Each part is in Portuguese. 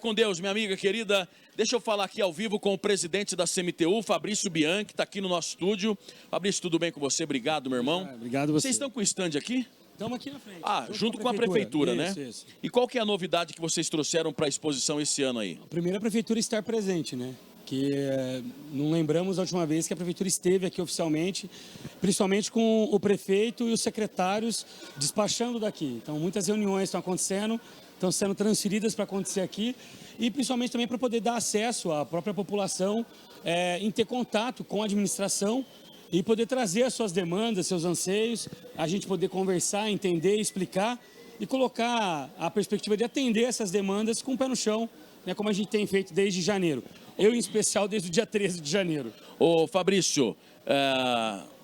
com Deus, minha amiga querida. Deixa eu falar aqui ao vivo com o presidente da CMTU, Fabrício Bianchi, que está aqui no nosso estúdio. Fabrício, tudo bem com você? Obrigado, meu irmão. Obrigado você. Vocês estão com o stand aqui? Estamos aqui na frente. Junto com a prefeitura, né? Isso. E qual que é a novidade que vocês trouxeram para a exposição esse ano aí? A primeira, a prefeitura estar presente, né? Que não lembramos a última vez que a prefeitura esteve aqui oficialmente, principalmente com o prefeito e os secretários despachando daqui. Então, muitas reuniões estão acontecendo, estão sendo transferidas para acontecer aqui e principalmente também para poder dar acesso à própria população em ter contato com a administração e poder trazer as suas demandas, seus anseios, a gente poder conversar, entender, explicar e colocar a perspectiva de atender essas demandas com o pé no chão, né, como a gente tem feito desde janeiro. Eu, em especial, desde o dia 13 de janeiro. Ô, Fabrício,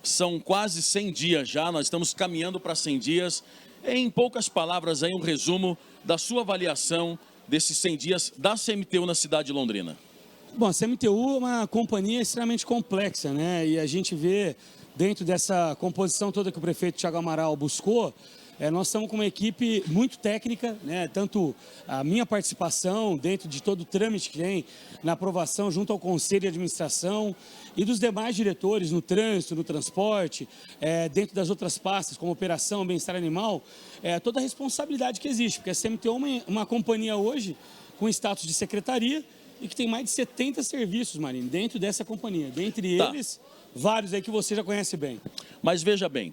são quase 100 dias já, nós estamos caminhando para 100 dias. Em poucas palavras, aí um resumo da sua avaliação desses 100 dias da CMTU na cidade de Londrina. Bom, a CMTU é uma companhia extremamente complexa, né? E a gente vê, dentro dessa composição toda que o prefeito Thiago Amaral buscou, nós estamos com uma equipe muito técnica, né? Tanto a minha participação dentro de todo o trâmite que tem na aprovação junto ao Conselho de Administração e dos demais diretores no trânsito, no transporte, dentro das outras pastas, como operação, bem-estar animal, toda a responsabilidade que existe, porque a CMTU é uma companhia hoje com status de secretaria e que tem mais de 70 serviços, Marinho, dentro dessa companhia. Dentre eles, vários aí que você já conhece bem. Mas veja bem,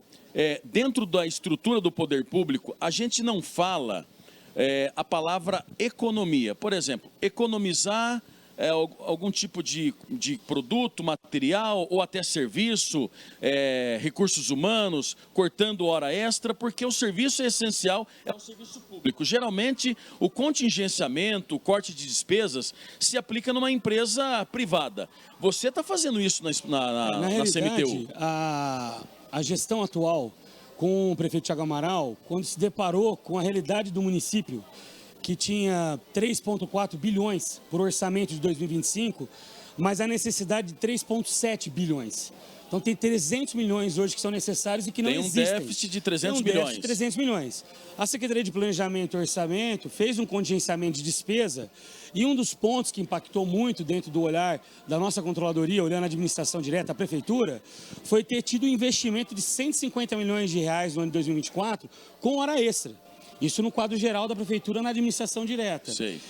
dentro da estrutura do poder público, a gente não fala a palavra economia. Por exemplo, economizar algum tipo de produto, material ou até serviço, recursos humanos, cortando hora extra, porque o serviço é essencial, é o serviço público. Geralmente, o contingenciamento, o corte de despesas, se aplica numa empresa privada. Você está fazendo isso na CMTU? A gestão atual com o prefeito Thiago Amaral, quando se deparou com a realidade do município, que tinha 3,4 bilhões por orçamento de 2025, mas a necessidade de 3,7 bilhões. Então tem 300 milhões hoje que são necessários e que não existem. Tem um déficit de 300 milhões. Déficit de 300 milhões. A Secretaria de Planejamento e Orçamento fez um contingenciamento de despesa e um dos pontos que impactou muito dentro do olhar da nossa controladoria, olhando a administração direta, a prefeitura, foi ter tido um investimento de 150 milhões de reais no ano de 2024 com hora extra. Isso no quadro geral da prefeitura na administração direta. Sei.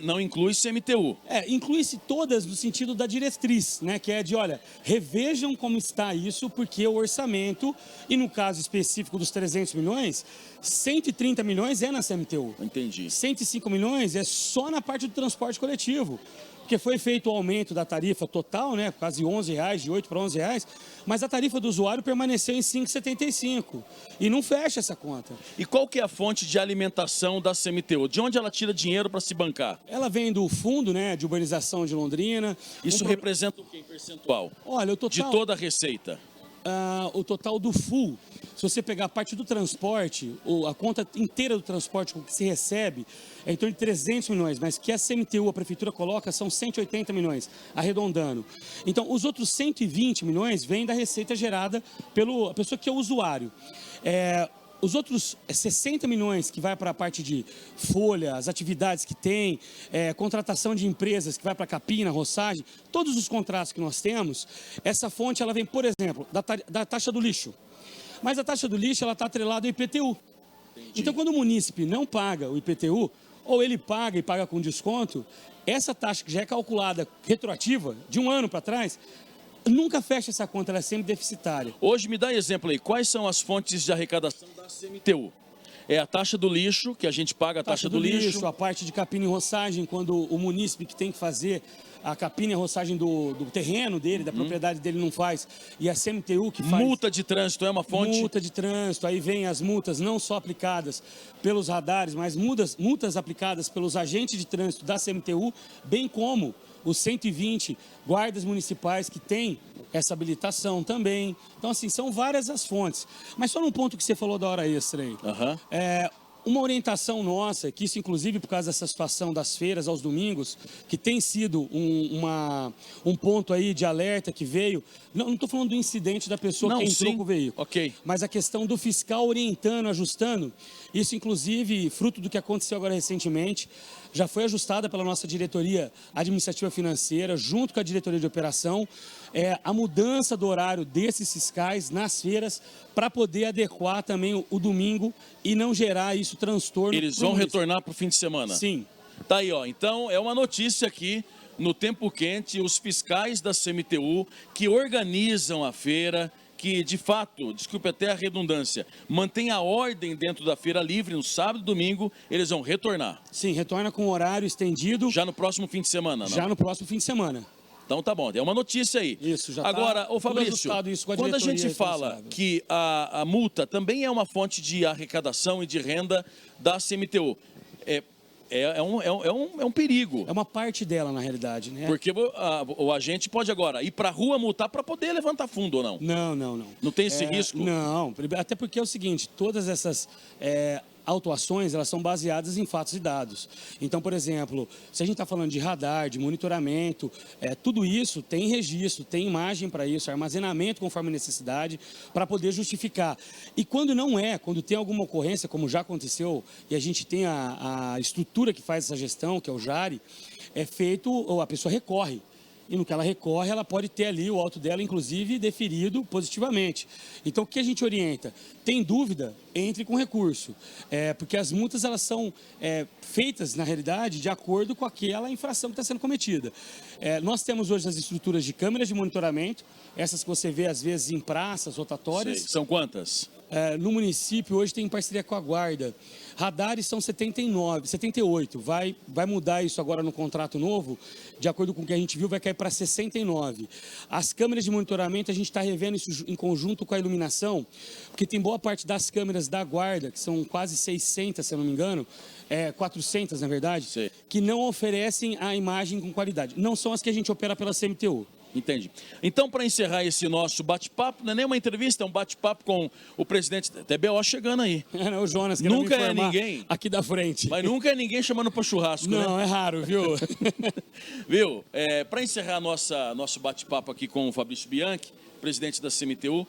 Não inclui CMTU. Inclui-se todas no sentido da diretriz, né? Que é de, olha, revejam como está isso, porque o orçamento, e no caso específico dos 300 milhões, 130 milhões é na CMTU. Entendi. 105 milhões é só na parte do transporte coletivo. Porque foi feito o aumento da tarifa total, né, quase R$11, de 8 para R$11, mas a tarifa do usuário permaneceu em 5,75 e não fecha essa conta. E qual que é a fonte de alimentação da CMTU? De onde ela tira dinheiro para se bancar? Ela vem do fundo, né, de urbanização de Londrina. Isso representa o que em percentual? Olha, o total... De toda a receita? O total do full, se você pegar a parte do transporte, a conta inteira do transporte que se recebe, é em torno de 300 milhões, mas que a CMTU, a prefeitura coloca, são 180 milhões, arredondando. Então, os outros 120 milhões vêm da receita gerada pela pessoa que é o usuário. Os outros 60 milhões que vai para a parte de folha, as atividades que tem, contratação de empresas que vai para capina, roçagem, todos os contratos que nós temos, essa fonte ela vem, por exemplo, da taxa do lixo. Mas a taxa do lixo ela está atrelada ao IPTU. Entendi. Então, quando o munícipe não paga o IPTU, ou ele paga e paga com desconto, essa taxa que já é calculada retroativa, de um ano para trás, nunca fecha essa conta, ela é sempre deficitária. Hoje, me dá exemplo aí, quais são as fontes de arrecadação da CMTU? É a taxa do lixo, que a gente paga a taxa do lixo. A parte de capina e roçagem, quando o munícipe que tem que fazer a capina e a roçagem do terreno dele, da propriedade dele não faz, e a CMTU que faz... Multa de trânsito é uma fonte? Multa de trânsito, aí vem as multas não só aplicadas pelos radares, mas multas aplicadas pelos agentes de trânsito da CMTU, bem como os 120 guardas municipais que têm essa habilitação também. Então, assim, são várias as fontes. Mas só num ponto que você falou da hora extra aí. Uma orientação nossa, que isso inclusive por causa dessa situação das feiras aos domingos, que tem sido um ponto aí de alerta que veio, não estou falando do incidente da pessoa que entrou com o veículo, okay, mas a questão do fiscal orientando, ajustando, Isso, inclusive, fruto do que aconteceu agora recentemente, já foi ajustada pela nossa diretoria administrativa financeira, junto com a diretoria de operação, a mudança do horário desses fiscais nas feiras para poder adequar também o domingo e não gerar isso transtorno. Eles vão retornar para o fim de semana? Sim. Tá aí, ó. Então, é uma notícia aqui no Tempo Quente, os fiscais da CMTU que organizam a feira, que de fato, desculpe até a redundância, mantém a ordem dentro da feira livre no sábado e domingo, eles vão retornar. Sim, retorna com horário estendido. Já no próximo fim de semana, não? Já no próximo fim de semana. Então tá bom, é uma notícia aí. Isso, já agora, tá ô Fabrício, quando a gente fala que a multa também é uma fonte de arrecadação e de renda da CMTU, é um perigo. É uma parte dela, na realidade, né? Porque o agente pode agora ir para a rua multar para poder levantar fundo ou não? Não. Não tem esse risco? Não, até porque é o seguinte, todas essas autuações, elas são baseadas em fatos e dados. Então, por exemplo, se a gente está falando de radar, de monitoramento, tudo isso tem registro, tem imagem para isso, armazenamento conforme necessidade, para poder justificar. E quando não quando tem alguma ocorrência, como já aconteceu, e a gente tem a estrutura que faz essa gestão, que é o JARE, a pessoa recorre. E no que ela recorre, ela pode ter ali o auto dela, inclusive, deferido positivamente. Então, o que a gente orienta? Tem dúvida? Entre com recurso. Porque as multas, elas são feitas, na realidade, de acordo com aquela infração que está sendo cometida. Nós temos hoje as estruturas de câmeras de monitoramento, essas que você vê, às vezes, em praças rotatórias. Sei. São quantas? No município, hoje tem parceria com a Guarda. Radares são 78. Vai mudar isso agora no contrato novo, de acordo com o que a gente viu, vai cair para 69. As câmeras de monitoramento, a gente está revendo isso em conjunto com a iluminação, porque tem boa parte das câmeras da Guarda, que são quase 600, se eu não me engano, 400 na verdade, Sim. que não oferecem a imagem com qualidade. Não são as que a gente opera pela CMTU. Entendi. Então, para encerrar esse nosso bate-papo, não é nem uma entrevista, é um bate-papo com o presidente TBO chegando aí. O Jonas, que nunca é ninguém aqui da frente. Mas nunca é ninguém chamando para churrasco, não, né? É raro, viu? Viu? Para encerrar nosso bate-papo aqui com o Fabrício Bianchi, presidente da CMTU,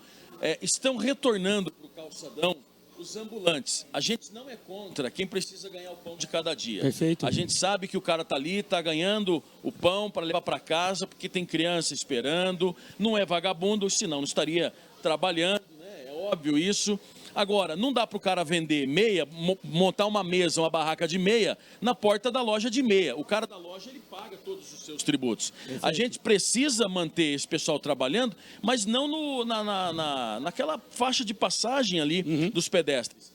estão retornando para o calçadão os ambulantes. A gente não é contra quem precisa ganhar o pão de cada dia. Perfeito. A gente sabe que o cara tá ali, tá ganhando o pão para levar para casa, porque tem criança esperando, não é vagabundo, senão não estaria trabalhando, né? É óbvio isso. Agora, não dá para o cara vender meia, montar uma mesa, uma barraca de meia, na porta da loja de meia. O cara da loja, ele paga todos os seus tributos. Perfeito. A gente precisa manter esse pessoal trabalhando, mas não naquela faixa de passagem ali dos pedestres.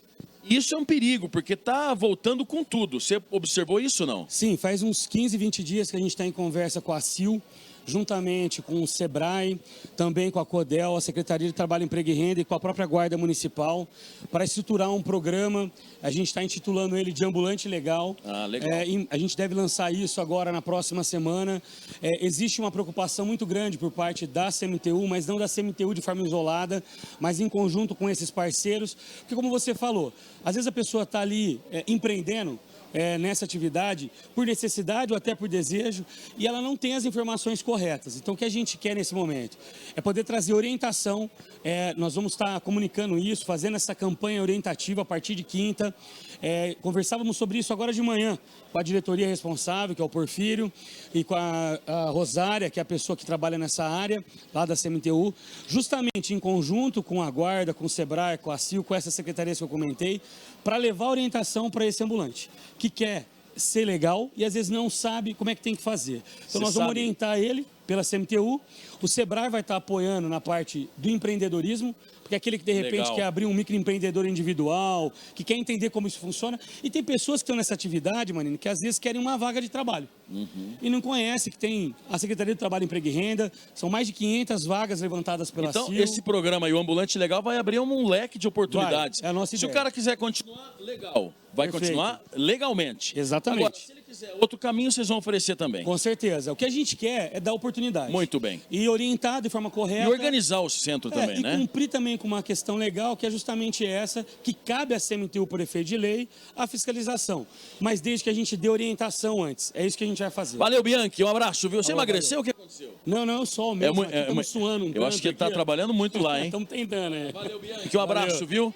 Isso é um perigo, porque está voltando com tudo. Você observou isso ou não? Sim, faz uns 15, 20 dias que a gente está em conversa com a CIL, juntamente com o SEBRAE, também com a CODEL, a Secretaria de Trabalho, Emprego e Renda e com a própria Guarda Municipal, para estruturar um programa. A gente está intitulando ele de Ambulante Legal. Legal. A gente deve lançar isso agora na próxima semana. Existe uma preocupação muito grande por parte da CMTU, mas não da CMTU de forma isolada, mas em conjunto com esses parceiros. Porque, como você falou, às vezes a pessoa está ali empreendendo, nessa atividade, por necessidade ou até por desejo, e ela não tem as informações corretas. Então, o que a gente quer nesse momento é poder trazer orientação. Nós vamos estar comunicando isso, fazendo essa campanha orientativa a partir de quinta. Conversávamos sobre isso agora de manhã com a diretoria responsável, que é o Porfírio, e com a Rosária, que é a pessoa que trabalha nessa área, lá da CMTU, justamente em conjunto com a Guarda, com o SEBRAE, com a CIL, com essas secretarias que eu comentei, para levar orientação para esse ambulante, que quer ser legal e às vezes não sabe como é que tem que fazer. Então nós vamos orientar ele pela CMTU, o SEBRAE vai estar apoiando na parte do empreendedorismo, porque é aquele que de repente quer abrir um microempreendedor individual, que quer entender como isso funciona. E tem pessoas que estão nessa atividade, Marino, que às vezes querem uma vaga de trabalho. E não conhece que tem a Secretaria do Trabalho, Emprego e Renda, são mais de 500 vagas levantadas pela CIL. Então, esse programa aí, o Ambulante Legal, vai abrir um leque de oportunidades. É a nossa ideia. Se o cara quiser continuar, legal. Vai continuar legalmente. Exatamente. Agora, se ele quiser outro caminho, vocês vão oferecer também. Com certeza. O que a gente quer é dar oportunidade. Muito bem. E orientar de forma correta. E organizar o centro também, né? E cumprir também com uma questão legal, que é justamente essa, que cabe à CMTU, por efeito de lei, a fiscalização. Mas desde que a gente dê orientação antes. É isso que a gente vai fazer. Valeu, Bianchi. Um abraço, viu? Você emagreceu? O que aconteceu? Não, só o mesmo. Estamos suando eu acho que ele está trabalhando muito lá, hein? Estamos tentando, Valeu, Bianchi. Um abraço, viu?